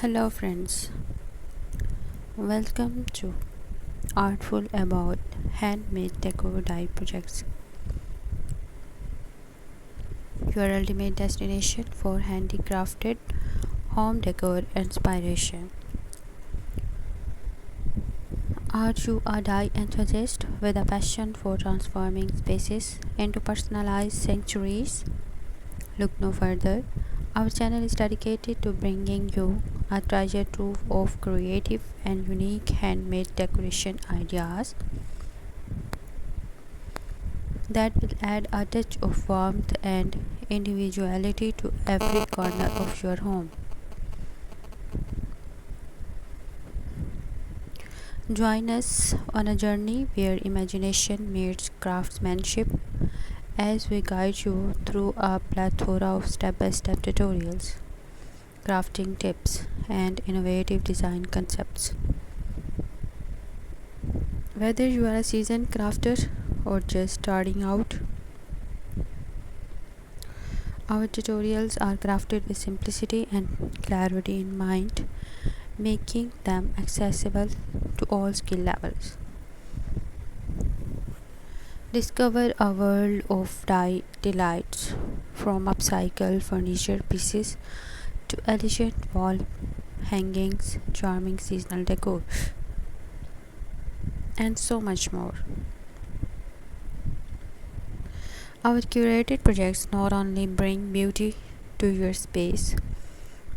Hello friends, welcome to Artful Abode Handmade Decor Dye Projects, your ultimate destination for handicrafted home decor inspiration. Are you a dye enthusiast with a passion for transforming spaces into personalized sanctuaries? Look no further. Our channel is dedicated to bringing you a treasure trove of creative and unique handmade decoration ideas that will add a touch of warmth and individuality to every corner of your home. Join us on a journey where imagination meets craftsmanship as we guide you through a plethora of step-by-step tutorials, crafting tips, and innovative design concepts. Whether you are a seasoned crafter or just starting out, our tutorials are crafted with simplicity and clarity in mind, making them accessible to all skill levels. Discover a world of dye delights, from upcycled furniture pieces to elegant wall hangings, charming seasonal decor, and so much more. Our curated projects not only bring beauty to your space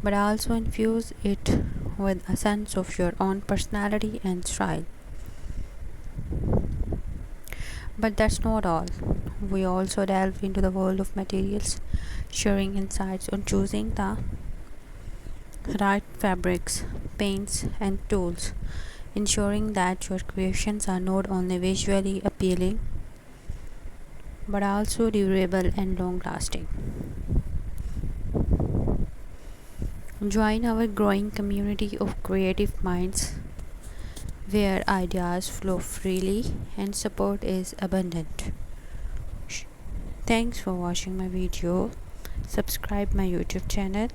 but also infuse it with a sense of your own personality and style. But that's not all. We also delve into the world of materials, sharing insights on choosing the right fabrics, paints, and tools, ensuring that your creations are not only visually appealing but also durable and long lasting. Join our growing community of creative minds where ideas flow freely and support is abundant. Thanks for watching my video. Subscribe my YouTube channel